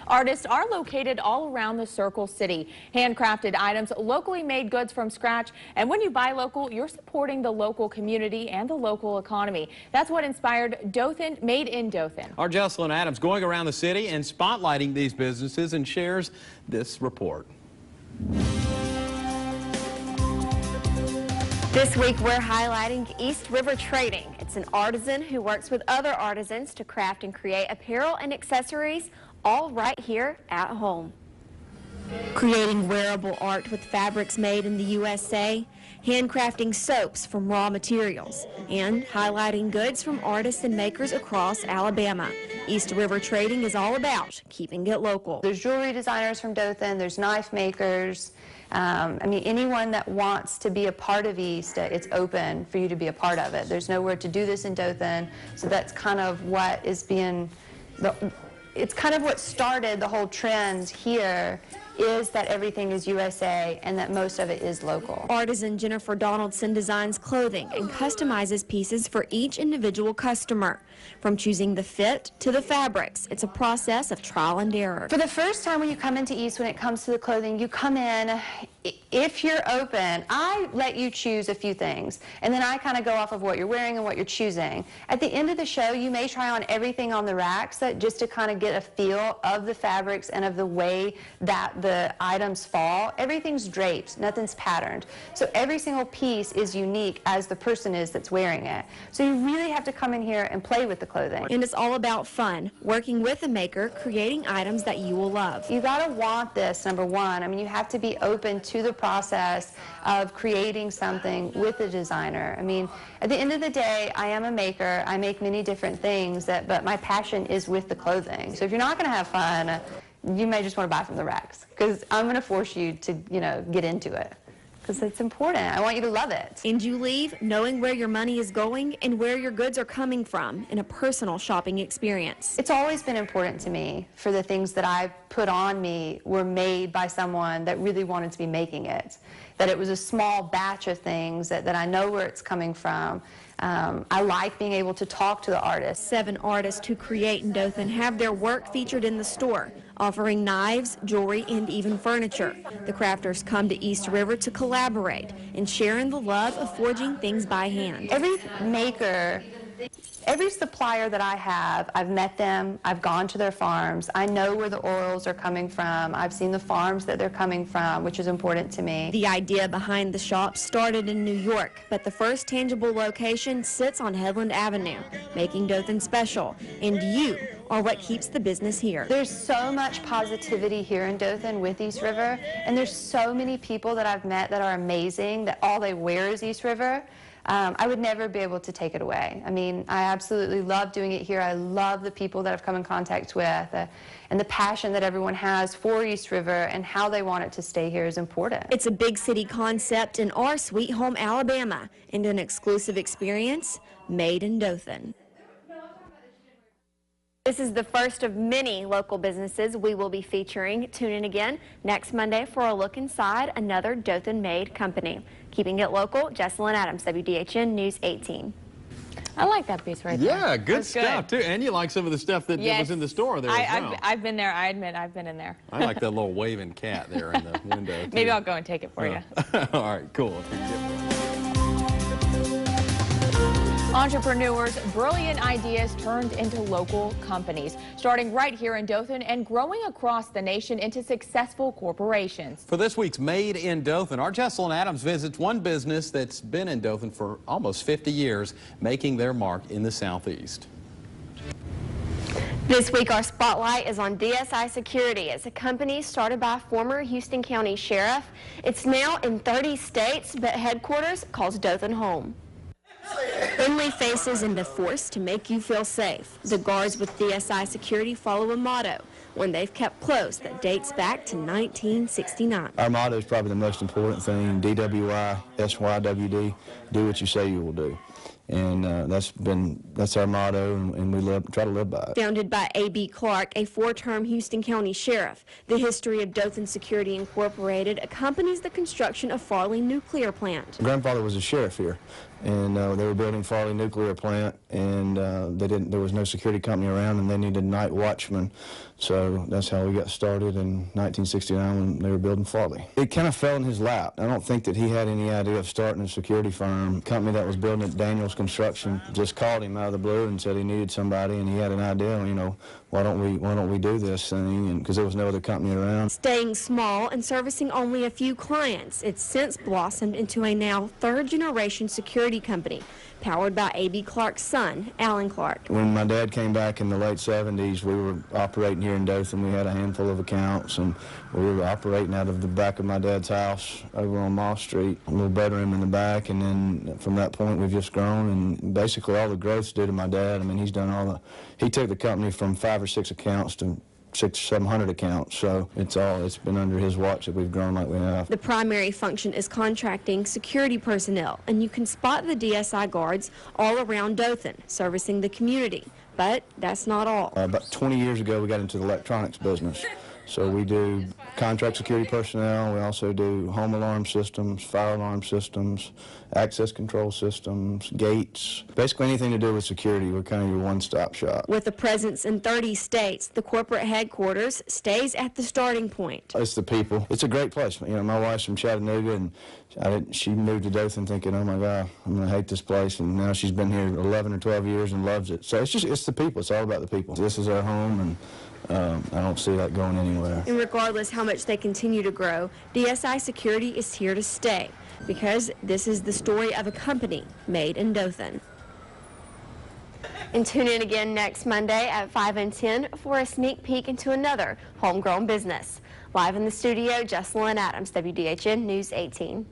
Artists are located all around the Circle City. Handcrafted items, locally made goods from scratch. And when you buy local, you're supporting the local community and the local economy. That's what inspired Dothan, Made in Dothan. Our Jessalyn Adams going around the city and spotlighting these businesses and shares this report. This week, we're highlighting East River Trading. It's an artisan who works with other artisans to craft and create apparel and accessories, all right here at home. Creating wearable art with fabrics made in the USA, handcrafting soaps from raw materials, and highlighting goods from artists and makers across Alabama. East River Trading is all about keeping it local. There's jewelry designers from Dothan, there's knife makers. I mean, anyone that wants to be a part of East, it's open for you to be a part of it. There's nowhere to do this in Dothan, so that's kind of what is being, it's kind of what started the whole trend here, is that everything is USA and that most of it is local. Artisan Jennifer Donaldson designs clothing and customizes pieces for each individual customer. From choosing the fit to the fabrics, it's a process of trial and error. For the first time when you come into East, when it comes to the clothing, you come in, if you're open, I let you choose a few things, and then I kind of go off of what you're wearing and what you're choosing. At the end of the show, you may try on everything on the racks just to kind of get a feel of the fabrics and of the way that the items fall. Everything's draped, nothing's patterned. So every single piece is unique as the person is that's wearing it. So you really have to come in here and play with the clothing. And it's all about fun, working with a maker, creating items that you will love. You gotta want this, number one. I mean, you have to be open to the process of creating something with a designer. I mean, at the end of the day, I am a maker. I make many different things, but my passion is with the clothing. So if you're not gonna have fun, you may just want to buy from the racks, because I'm going to force you to, get into it, because it's important. I want you to love it. And you leave knowing where your money is going and where your goods are coming from in a personal shopping experience. It's always been important to me for the things that I put on me were made by someone that really wanted to be making it, that it was a small batch of things, that I know where it's coming from. I like being able to talk to the artists. 7 artists who create in Dothan have their work featured in the store, offering knives, jewelry, and even furniture. The crafters come to East River to collaborate and share in the love of forging things by hand. Every maker, every supplier that I have, I've met them, I've gone to their farms, I know where the oils are coming from, I've seen the farms that they're coming from, which is important to me. The idea behind the shop started in New York, but the first tangible location sits on Headland Avenue, making Dothan special, and you are what keeps the business here. There's so much positivity here in Dothan with East River, and there's so many people that I've met that are amazing, that all they wear is East River. I would never be able to take it away. I mean, I absolutely love doing it here. I love the people that I've come in contact with, and the passion that everyone has for East River and how they want it to stay here is important. It's a big city concept in our sweet home, Alabama, and an exclusive experience made in Dothan. This is the first of many local businesses we will be featuring. Tune in again next Monday for a look inside another Dothan-made company. Keeping it local, Jessalyn Adams, WDHN News 18. I like that piece right there. Yeah, good stuff, too. And you like some of the stuff that was in the store there as well. I've been there. I admit I've been in there. I like that little waving cat there in the window, too. Maybe I'll go and take it for you. All right, cool. Entrepreneurs' brilliant ideas turned into local companies, starting right here in Dothan and growing across the nation into successful corporations. For this week's Made in Dothan, our Jessalyn Adams visits one business that's been in Dothan for almost 50 years, making their mark in the Southeast. This week, our spotlight is on DSI Security. It's a company started by former Houston County Sheriff. It's now in 30 states, but headquarters calls Dothan home. Friendly faces and a force to make you feel safe. The guards with DSI Security follow a motto, one they've kept close that dates back to 1969. Our motto is probably the most important thing, DWI, SYWD, do what you say you will do. And that's our motto, and we try to live by it. Founded by A.B. Clark, a 4-term Houston County Sheriff, the history of Dothan Security Incorporated accompanies the construction of Farley Nuclear Plant. Grandfather was a sheriff here, and they were building Farley nuclear plant, and there was no security company around, and they needed night watchmen. So that's how we got started in 1969 when they were building Farley. It kind of fell in his lap. I don't think that he had any idea of starting a security firm. The company that was building it, Daniels Construction, just called him out of the blue and said he needed somebody, and he had an idea, you know, why don't we do this thing? And because there was no other company around. Staying small and servicing only a few clients, it's since blossomed into a now third-generation security company powered by A.B. Clark's son, Alan Clark. When my dad came back in the late 70s, we were operating here in Dothan. We had a handful of accounts, and we were operating out of the back of my dad's house over on Moss Street, a little bedroom in the back, and then from that point we've just grown, and basically all the growth's due to my dad. I mean, he took the company from 5 or 6 accounts to 600 or 700 accounts, so it's been under his watch that we've grown like we have. The primary function is contracting security personnel, and you can spot the DSI guards all around Dothan, servicing the community. But that's not all. About 20 years ago, we got into the electronics business. So we do contract security personnel. We also do home alarm systems, fire alarm systems, access control systems, gates. Basically anything to do with security. We're kind of your one-stop shop. With a presence in 30 states, the corporate headquarters stays at the starting point. It's the people. It's a great place. You know, my wife's from Chattanooga, and she moved to Dothan thinking, oh my God, I'm going to hate this place. And now she's been here 11 or 12 years and loves it. So it's the people. It's all about the people. This is our home, and I don't see that going anywhere. And regardless how much they continue to grow, DSI Security is here to stay because this is the story of a company made in Dothan. And tune in again next Monday at 5 and 10 for a sneak peek into another homegrown business. Live in the studio, Jessalyn Adams, WDHN News 18.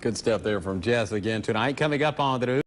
Good stuff there from Jess again tonight. Coming up on the news.